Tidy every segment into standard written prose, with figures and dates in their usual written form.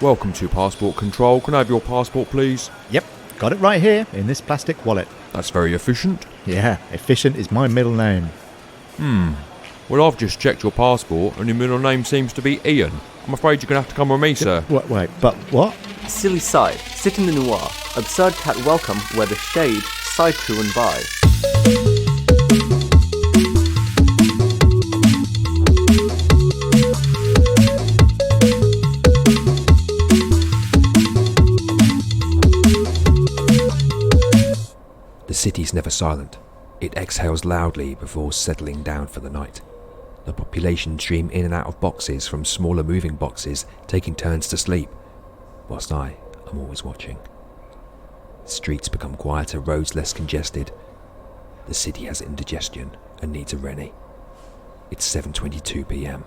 Welcome to Passport Control. Can I have your passport, please? Yep, got it right here in this plastic wallet. That's very efficient. Yeah, efficient is my middle name. Well, I've just checked your passport and your middle name seems to be Ian. I'm afraid you're going to have to come with me, sir. Wait, but what? Silly side, sit in the noir. Absurd cat welcome, where the shade, side to and by. The city's never silent. It exhales loudly before settling down for the night. The population stream in and out of boxes from smaller moving boxes, taking turns to sleep, whilst I am always watching. Streets become quieter, roads less congested. The city has indigestion and needs a Rennie. It's 7:22 p.m.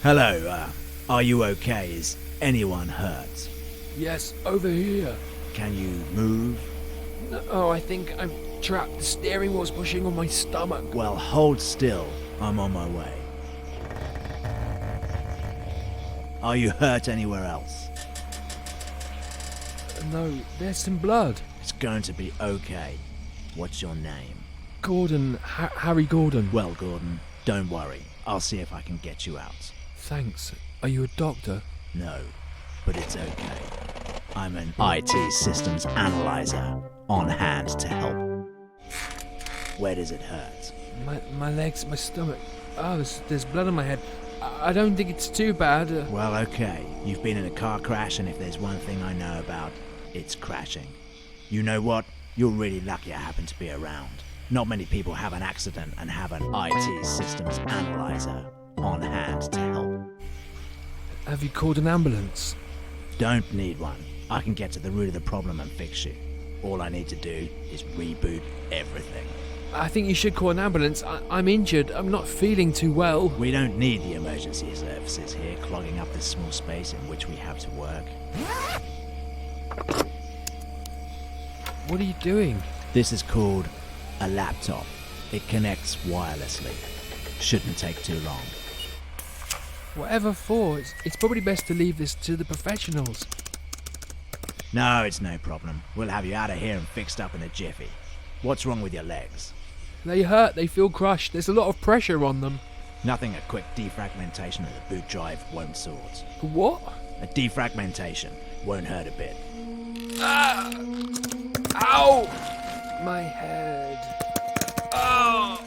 Hello, are you okay? Is anyone hurt? Yes, over here. Can you move? No, I think I'm trapped. The steering wheel's pushing on my stomach. Well, hold still. I'm on my way. Are you hurt anywhere else? No, there's some blood. It's going to be okay. What's your name? Gordon, Harry Gordon. Well, Gordon, don't worry. I'll see if I can get you out. Thanks. Are you a doctor? No, but it's okay. I'm an IT systems analyzer, on hand to help. Where does it hurt? My legs, my stomach. Oh, there's blood on my head. I don't think it's too bad. Well, okay. You've been in a car crash, and if there's one thing I know about, it's crashing. You know what? You're really lucky I happen to be around. Not many people have an accident and have an IT systems analyzer on hand to help. Have you called an ambulance? Don't need one. I can get to the root of the problem and fix you. All I need to do is reboot everything. I think you should call an ambulance. I'm injured. I'm not feeling too well. We don't need the emergency services here clogging up this small space in which we have to work. What are you doing? This is called a laptop. It connects wirelessly. Shouldn't take too long. Whatever for. It's probably best to leave this to the professionals. No, it's no problem. We'll have you out of here and fixed up in a jiffy. What's wrong with your legs? They hurt. They feel crushed. There's a lot of pressure on them. Nothing a quick defragmentation of the boot drive won't sort. What? A defragmentation won't hurt a bit. Ah! Ow! My head. Oh!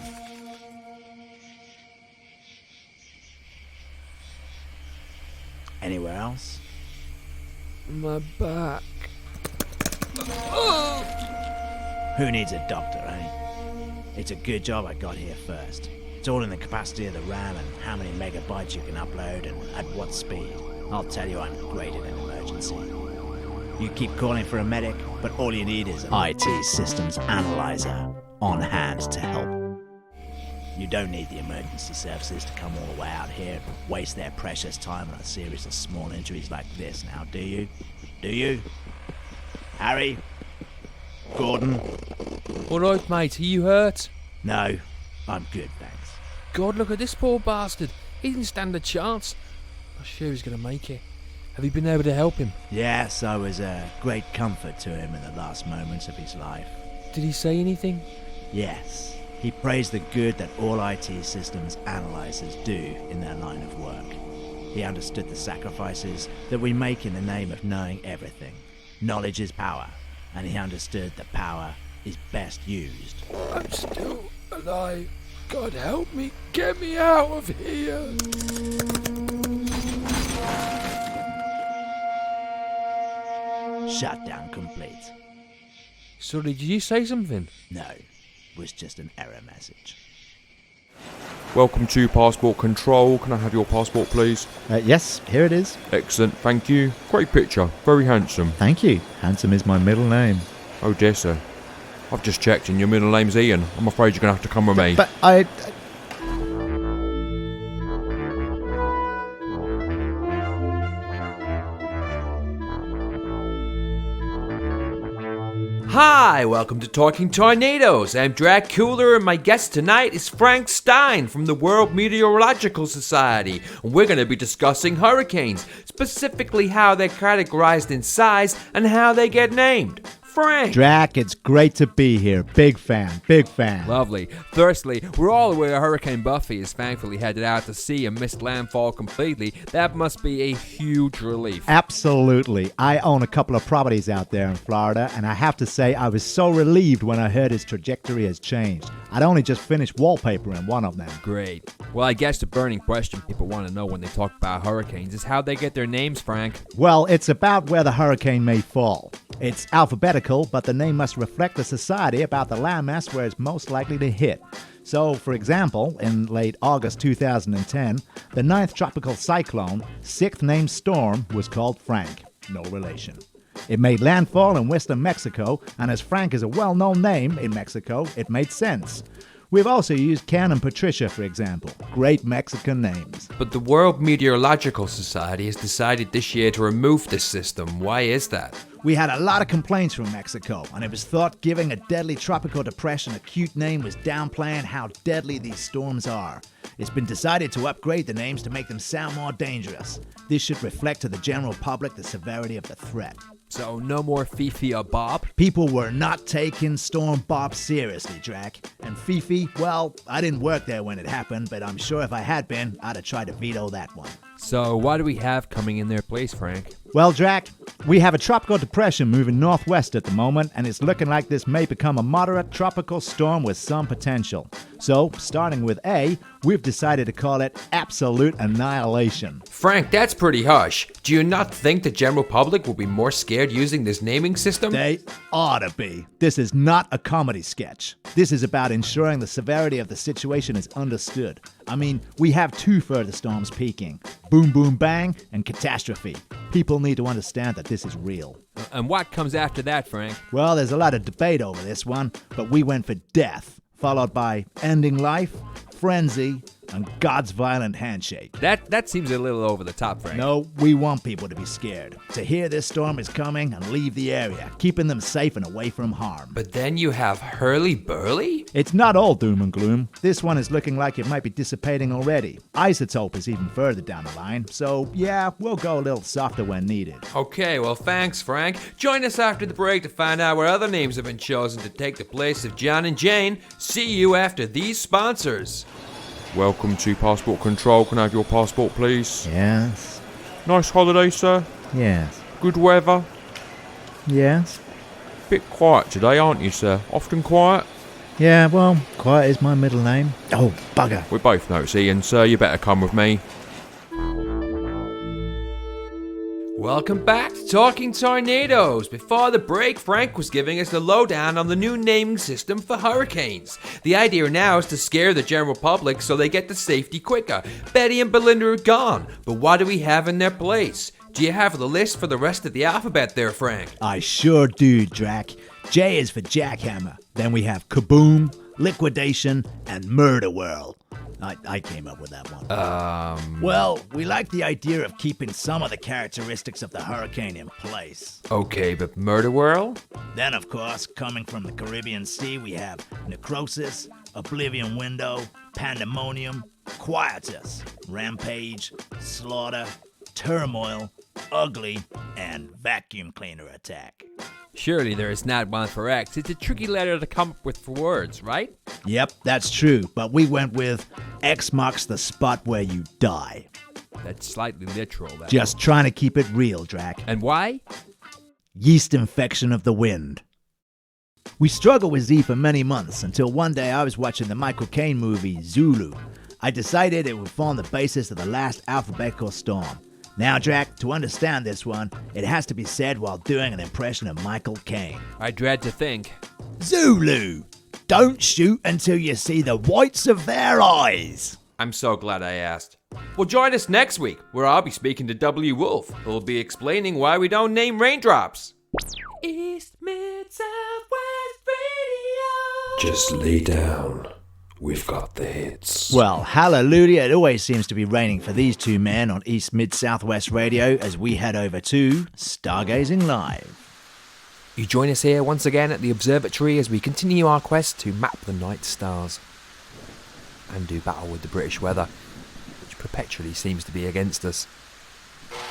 Anywhere else? My back. Who needs a doctor, eh? It's a good job I got here first. It's all in the capacity of the RAM and how many megabytes you can upload and at what speed. I'll tell you I'm great in an emergency. You keep calling for a medic, but all you need is an IT systems analyzer on hand to help. You don't need the emergency services to come all the way out here and waste their precious time on a series of small injuries like this now, do you? Do you? Harry? Gordon? All right, mate. Are you hurt? No, I'm good, thanks. God, look at this poor bastard. He didn't stand a chance. I'm sure he's going to make it. Have you been able to help him? Yes, I was a great comfort to him in the last moments of his life. Did he say anything? Yes, he praised the good that all IT systems analyzers do in their line of work. He understood the sacrifices that we make in the name of knowing everything. Knowledge is power, and he understood that power is best used. I'm still alive. God help me. Get me out of here. Shutdown complete. Sorry, did you say something? No, it was just an error message. Welcome to Passport Control. Can I have your passport, please? Yes, here it is. Excellent, thank you. Great picture, very handsome. Thank you. Handsome is my middle name. Oh dear, sir. I've just checked and your middle name's Ian. I'm afraid you're going to have to come with me. But I... Hi, welcome to Talking Tornadoes. I'm Dracula and my guest tonight is Frank Stein from the World Meteorological Society. And we're going to be discussing hurricanes, specifically how they're categorized in size and how they get named. Frank! Drac, it's great to be here. Big fan, big fan. Lovely. Firstly, we're all aware Hurricane Buffy is thankfully headed out to sea and missed landfall completely. That must be a huge relief. Absolutely. I own a couple of properties out there in Florida, and I have to say I was so relieved when I heard his trajectory has changed. I'd only just finished wallpapering one of them. Great. Well, I guess the burning question people want to know when they talk about hurricanes is how they get their names, Frank. Well, it's about where the hurricane may fall. It's alphabetical, but the name must reflect the society about the landmass where it's most likely to hit. So, for example, in late August 2010, the 9th tropical cyclone, 6th named storm, was called Frank. No relation. It made landfall in western Mexico, and as Frank is a well-known name in Mexico, it made sense. We've also used Ken and Patricia, for example. Great Mexican names. But the World Meteorological Society has decided this year to remove this system. Why is that? We had a lot of complaints from Mexico, and it was thought giving a deadly tropical depression a cute name was downplaying how deadly these storms are. It's been decided to upgrade the names to make them sound more dangerous. This should reflect to the general public the severity of the threat. So no more Fifi or Bob? People were not taking Storm Bob seriously, Drac. And Fifi, well, I didn't work there when it happened, but I'm sure if I had been, I'd have tried to veto that one. So what do we have coming in their place, Frank? Well, Drac, we have a tropical depression moving northwest at the moment, and it's looking like this may become a moderate tropical storm with some potential. So, starting with A, we've decided to call it Absolute Annihilation. Frank, that's pretty harsh. Do you not think the general public will be more scared using this naming system? They ought to be. This is not a comedy sketch. This is about ensuring the severity of the situation is understood. I mean, we have two further storms peaking. Boom Boom Bang and Catastrophe. People need to understand that this is real. And what comes after that, Frank? Well, there's a lot of debate over this one, but we went for Death, followed by Ending Life, Frenzy, and God's Violent Handshake. That seems a little over the top, Frank. No, we want people to be scared, to hear this storm is coming and leave the area, keeping them safe and away from harm. But then you have Hurly Burly? It's not all doom and gloom. This one is looking like it might be dissipating already. Isotope is even further down the line, so yeah, we'll go a little softer when needed. Okay, well thanks, Frank. Join us after the break to find out what other names have been chosen to take the place of John and Jane. See you after these sponsors. Welcome to Passport Control. Can I have your passport, please? Yes, Nice holiday, sir. yes, Good weather. yes. Bit quiet today, aren't you, sir? Often quiet. Yeah, well, quiet is my middle name. Oh, bugger. We both know it's Ian, sir. You better come with me. Welcome back to Talking Tornadoes. Before the break, Frank was giving us the lowdown on the new naming system for hurricanes. The idea now is to scare the general public so they get to safety quicker. Betty and Belinda are gone, but what do we have in their place? Do you have the list for the rest of the alphabet there, Frank? I sure do, Drac. J is for Jackhammer. Then we have Kaboom, Liquidation, and Murder World. I came up with that one. Well, we like the idea of keeping some of the characteristics of the hurricane in place. Okay, but Murder World? Then, of course, coming from the Caribbean Sea, we have Necrosis, Oblivion Window, Pandemonium, Quietus, Rampage, Slaughter, Turmoil, Ugly, and Vacuum Cleaner Attack. Surely there is not one for X. It's a tricky letter to come up with for words, right? Yep, that's true, but we went with X marks the spot where you die. That's slightly literal. Just trying to keep it real, Drac. And why? Yeast infection of the wind. We struggled with Z for many months until one day I was watching the Michael Caine movie Zulu. I decided it would form the basis of the last alphabetical storm. Now, Drac, to understand this one, it has to be said while doing an impression of Michael Caine. I dread to think. Zulu! Don't shoot until you see the whites of their eyes! I'm so glad I asked. Well, join us next week, where I'll be speaking to W. Wolf, who'll be explaining why we don't name raindrops. East, Mid, South, West Radio. Just lay down. We've got the hits. Well, hallelujah, it always seems to be raining for these two men on East Mid-Southwest Radio as we head over to Stargazing Live. You join us here once again at the observatory as we continue our quest to map the night stars and do battle with the British weather, which perpetually seems to be against us.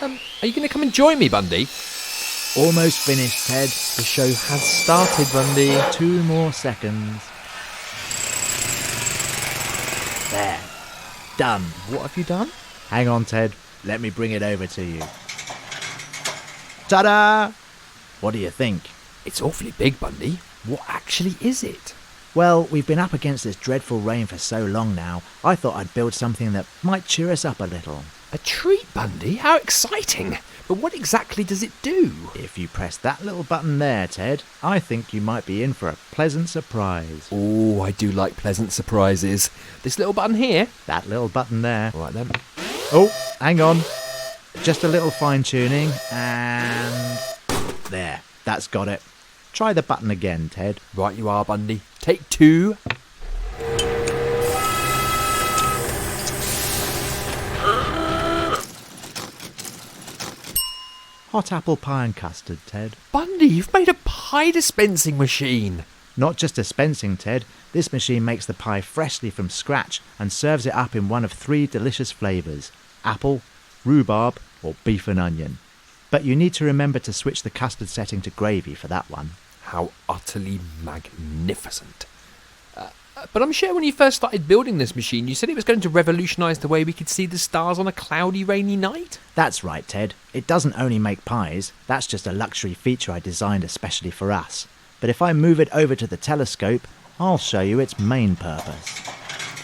Are you going to come and join me, Bundy? Almost finished, Ted. The show has started, Bundy. 2 more seconds. There. Done. What have you done? Hang on, Ted. Let me bring it over to you. Ta-da! What do you think? It's awfully big, Bundy. What actually is it? Well, we've been up against this dreadful rain for so long now, I thought I'd build something that might cheer us up a little. A treat, Bundy? How exciting! But what exactly does it do? If you press that little button there, Ted, I think you might be in for a pleasant surprise. Oh, I do like pleasant surprises. This little button here? That little button there. All right then. Oh, hang on. Just a little fine-tuning, and... there, that's got it. Try the button again, Ted. Right you are, Bundy. Take 2. Hot apple pie and custard, Ted. Bundy, you've made a pie dispensing machine. Not just dispensing, Ted. This machine makes the pie freshly from scratch and serves it up in one of 3 delicious flavours: apple, rhubarb, or beef and onion. But you need to remember to switch the custard setting to gravy for that one. How utterly magnificent. But I'm sure when you first started building this machine, you said it was going to revolutionise the way we could see the stars on a cloudy, rainy night? That's right, Ted. It doesn't only make pies. That's just a luxury feature I designed especially for us. But if I move it over to the telescope, I'll show you its main purpose.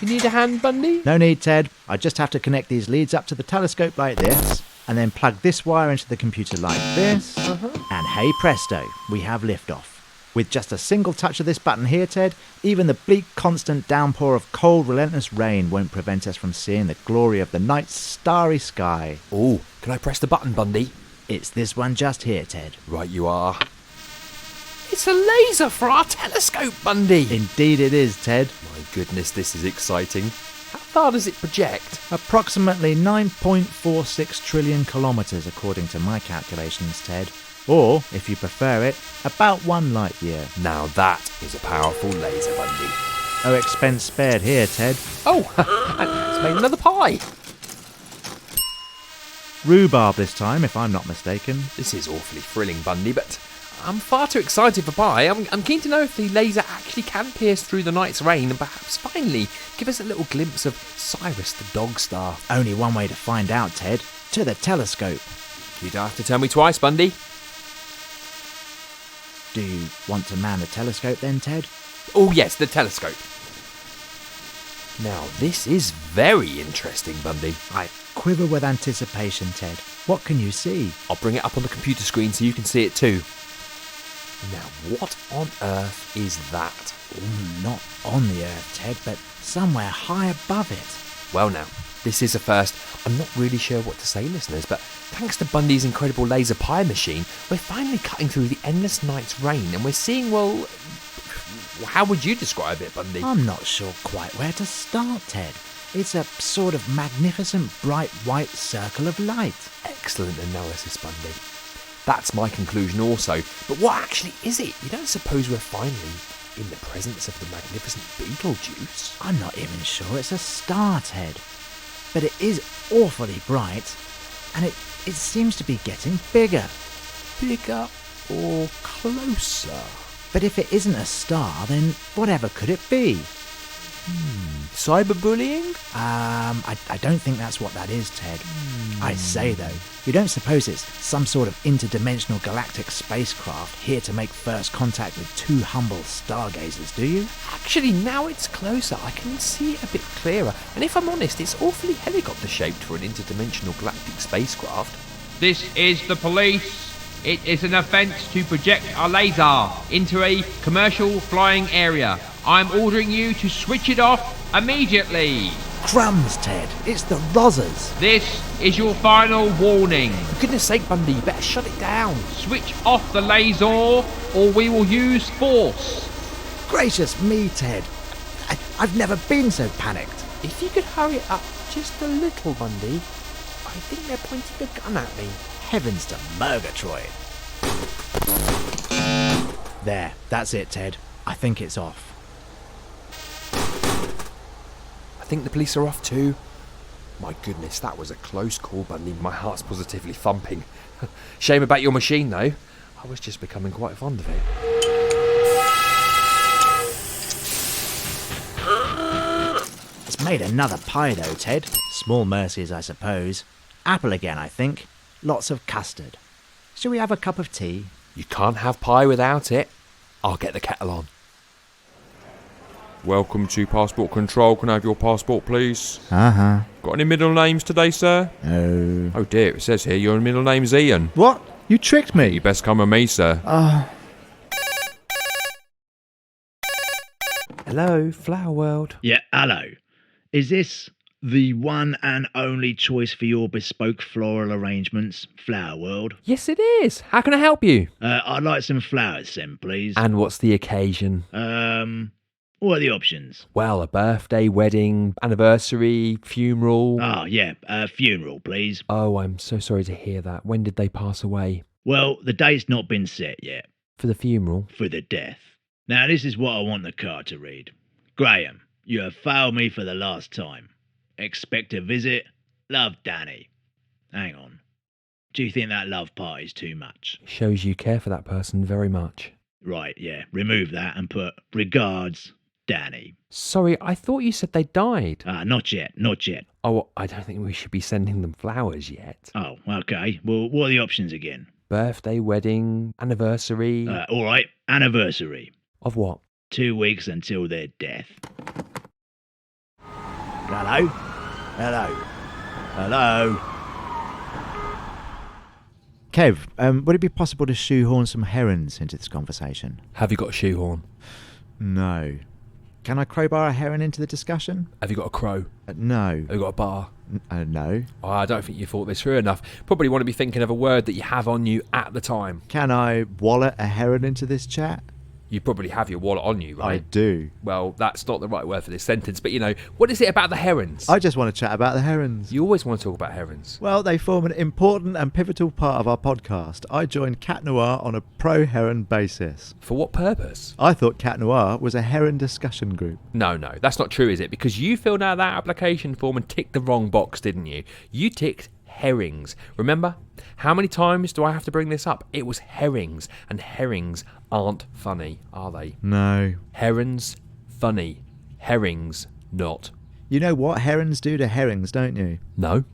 You need a hand, Bundy? No need, Ted. I just have to connect these leads up to the telescope like this, and then plug this wire into the computer like this, and hey presto, we have liftoff. With just a single touch of this button here, Ted, even the bleak constant downpour of cold relentless rain won't prevent us from seeing the glory of the night's starry sky. Oh, can I press the button, Bundy? It's this one just here, Ted. Right you are. It's a laser for our telescope, Bundy! Indeed it is, Ted. My goodness, this is exciting. How far does it project? Approximately 9.46 trillion kilometres according to my calculations, Ted. Or, if you prefer it, about 1 light year. Now that is a powerful laser, Bundy. No expense spared here, Ted. Oh, it's made another pie. Rhubarb this time, if I'm not mistaken. This is awfully thrilling, Bundy, but I'm far too excited for pie. I'm keen to know if the laser actually can pierce through the night's rain and perhaps finally give us a little glimpse of Cyrus the dog star. Only one way to find out, Ted. To the telescope. You don't have to tell me twice, Bundy. Do you want to man the telescope then, Ted? Oh yes, the telescope. Now this is very interesting, Bundy. I quiver with anticipation, Ted. What can you see? I'll bring it up on the computer screen so you can see it too. Now what on earth is that? Not on the Earth, Ted, but somewhere high above it. Well now, this is a first. I'm not really sure what to say, listeners, but thanks to Bundy's incredible laser pie machine, we're finally cutting through the endless night's rain and we're seeing, well, how would you describe it, Bundy? I'm not sure quite where to start, Ted. It's a sort of magnificent bright white circle of light. Excellent analysis, Bundy. That's my conclusion also. But what actually is it? You don't suppose we're finally in the presence of the magnificent Beetlejuice? I'm not even sure it's a star, Ted. But it is awfully bright, and it seems to be getting bigger. Bigger or closer? But if it isn't a star, then whatever could it be? Cyberbullying? I don't think that's what that is, Ted. I say, though, you don't suppose it's some sort of interdimensional galactic spacecraft here to make first contact with 2 humble stargazers, do you? Actually, now it's closer. I can see it a bit clearer. And if I'm honest, it's awfully helicopter-shaped for an interdimensional galactic spacecraft. This is the police. It is an offence to project a laser into a commercial flying area. I'm ordering you to switch it off immediately. Crumbs, Ted. It's the Rozzers. This is your final warning. For goodness sake, Bundy, you better shut it down. Switch off the laser or we will use force. Gracious me, Ted. I've never been so panicked. If you could hurry it up just a little, Bundy. I think they're pointing a gun at me. Heavens to Murgatroyd. There, that's it, Ted. I think it's off. I think the police are off too. My goodness, that was a close call, Bundy. My heart's positively thumping. Shame about your machine, though. I was just becoming quite fond of it. It's made another pie though, Ted. Small mercies, I suppose. Apple again, I think. Lots of custard. Shall we have a cup of tea? You can't have pie without it. I'll get the kettle on. Welcome to Passport Control. Can I have your passport, please? Uh-huh. Got any middle names today, sir? No. Oh dear, it says here your middle name's Ian. What? You tricked me. You best come with me, sir. Hello, Flower World. Yeah, hello. Is this the one and only choice for your bespoke floral arrangements, Flower World? Yes, it is. How can I help you? I'd like some flowers sent, please. And what's the occasion? What are the options? Well, a birthday, wedding, anniversary, funeral. Oh, yeah, funeral, please. Oh, I'm so sorry to hear that. When did they pass away? Well, the date's not been set yet. For the funeral? For the death. Now, this is what I want the card to read. Graham, you have failed me for the last time. Expect a visit. Love, Danny. Hang on. Do you think that love party's too much? Shows you care for that person very much. Right, yeah. Remove that and put regards, Danny. Sorry, I thought you said they died. Not yet, not yet. Oh, I don't think we should be sending them flowers yet. Oh, okay. Well, what are the options again? Birthday, wedding, anniversary. All right, anniversary. Of what? 2 weeks until their death. Hello? Hello? Hello? Kev, would it be possible to shoehorn some herons into this conversation? Have you got a shoehorn? No. Can I crowbar a heron into the discussion? Have you got a crow? No. Have you got a bar? No. Oh, I don't think you thought this through enough. Probably want to be thinking of a word that you have on you at the time. Can I wallet a heron into this chat? You probably have your wallet on you, right? I do. Well, that's not the right word for this sentence, but what is it about the herons? I just want to chat about the herons. You always want to talk about herons. Well, they form an important and pivotal part of our podcast. I joined Cat Noir on a pro-heron basis. For what purpose? I thought Cat Noir was a heron discussion group. No, that's not true, is it? Because you filled out that application form and ticked the wrong box, didn't you? You ticked herrings. Remember? How many times do I have to bring this up? It was herrings, and herrings aren't funny, are they? No. Herons, funny. Herrings, not. You know what herons do to herrings, don't you? No.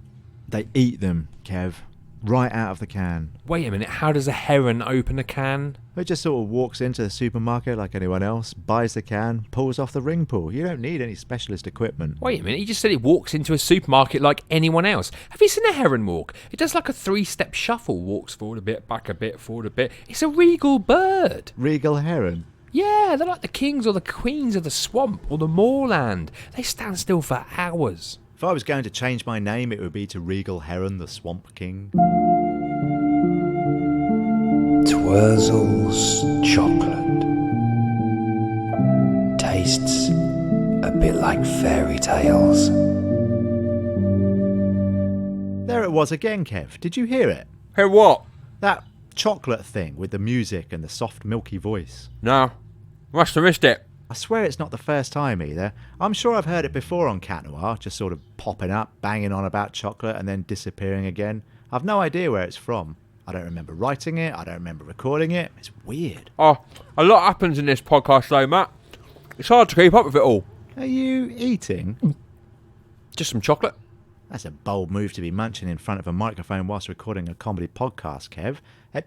They eat them, Kev. Right out of the can. Wait a minute, how does a heron open a can? It just sort of walks into the supermarket like anyone else, buys the can, pulls off the ring pull. You don't need any specialist equipment. Wait a minute, you just said it walks into a supermarket like anyone else. Have you seen a heron walk? It does like a 3-step shuffle, walks forward a bit, back a bit, forward a bit. It's a regal bird. Regal heron? Yeah, they're like the kings or the queens of the swamp or the moorland. They stand still for hours. If I was going to change my name, it would be to Regal Heron, the Swamp King. Twirzel's chocolate tastes a bit like fairy tales. There it was again, Kev. Did you hear it? Hey, what? That chocolate thing with the music and the soft, milky voice. No. Must have missed it. I swear it's not the first time either. I'm sure I've heard it before on Cat Noir, just sort of popping up, banging on about chocolate and then disappearing again. I've no idea where it's from. I don't remember writing it, I don't remember recording it. It's weird. Oh, a lot happens in this podcast though, Matt. It's hard to keep up with it all. Are you eating? Just some chocolate. That's a bold move to be munching in front of a microphone whilst recording a comedy podcast, Kev.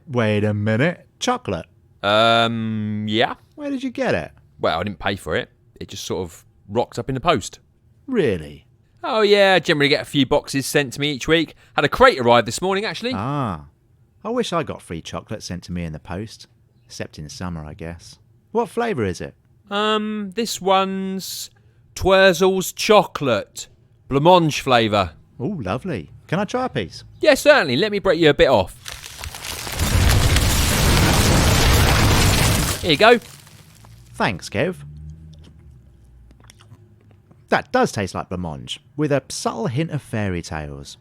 Wait a minute. Chocolate? Yeah. Where did you get it? Well, I didn't pay for it. It just sort of rocked up in the post. Really? Oh yeah, I generally get a few boxes sent to me each week. Had a crate arrive this morning, actually. Ah. I wish I got free chocolate sent to me in the post. Except in summer, I guess. What flavour is it? This one's Twirzel's chocolate. Blancmange flavour. Oh, lovely. Can I try a piece? Yeah, certainly. Let me break you a bit off. Here you go. Thanks, Kev. That does taste like blancmange, with a subtle hint of fairy tales.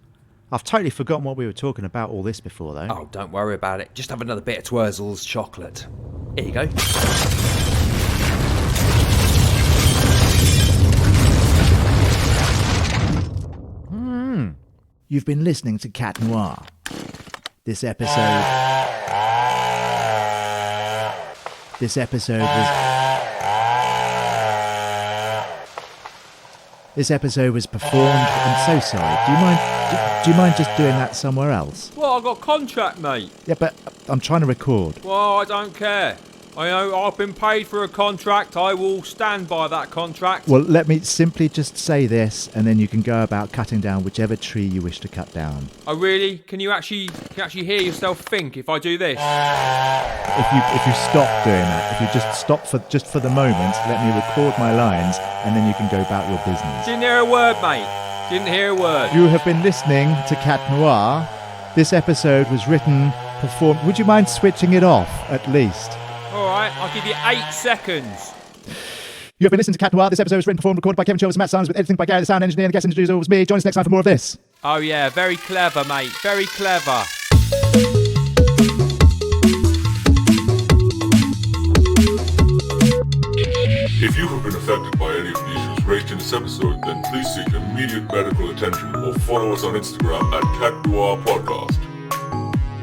I've totally forgotten what we were talking about all this before, though. Oh, don't worry about it. Just have another bit of Twirzel's chocolate. Here you go. You've been listening to Cat Noir. This episode was performed. I'm so sorry. Do you mind just doing that somewhere else? Well, I've got contract, mate. Yeah, but I'm trying to record. Well, I don't care. I know I've been paid for a contract. I will stand by that contract. Well, let me simply just say this, and then you can go about cutting down whichever tree you wish to cut down. Oh, really? Can you actually hear yourself think if I do this? If you stop doing that, if you just stop for the moment, let me record my lines, and then you can go about your business. Didn't hear a word, mate. Didn't hear a word. You have been listening to Cat Noir. This episode was written, performed. Would you mind switching it off, at least? All right, I'll give you 8 seconds. You have been listening to Cat Noir. This episode was written, performed, recorded by Kevin Chilvers and Matt Simons, with editing by Gary, the sound engineer, and the guest introducer was me. Join us next time for more of this. Oh, yeah, very clever, mate. Very clever. If you have been affected by any of the issues raised in this episode, then please seek immediate medical attention or follow us on Instagram at Cat Noir Podcast.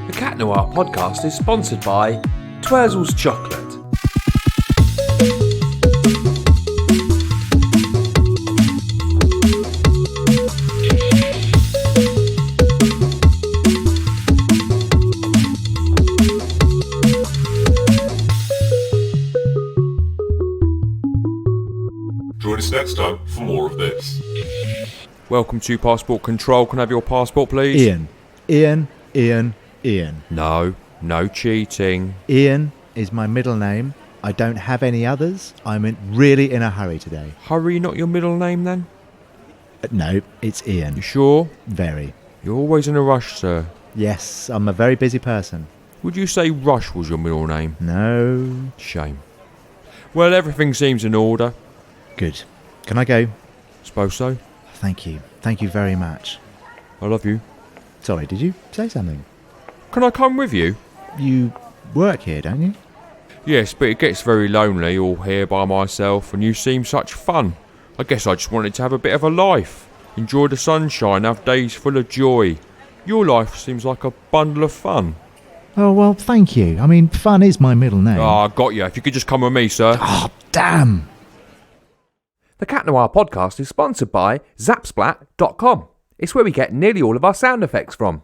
The Cat Noir podcast is sponsored by Twirzel's Chocolate. Join us next time for more of this. Welcome to Passport Control. Can I have your passport, please? Ian. No cheating. Ian is my middle name. I don't have any others. I'm really in a hurry today. Hurry, not your middle name, then? No, it's Ian. You sure? Very. You're always in a rush, sir. Yes, I'm a very busy person. Would you say Rush was your middle name? No. Shame. Well, everything seems in order. Good. Can I go? Suppose so. Thank you. Thank you very much. I love you. Sorry, did you say something? Can I come with you? You work here, don't you? Yes, but it gets very lonely all here by myself, and you seem such fun. I guess I just wanted to have a bit of a life. Enjoy the sunshine, have days full of joy. Your life seems like a bundle of fun. Oh, well, thank you. I mean, fun is my middle name. Ah, got you. If you could just come with me, sir. Oh, damn. The Cat Noir podcast is sponsored by Zapsplat.com. It's where we get nearly all of our sound effects from.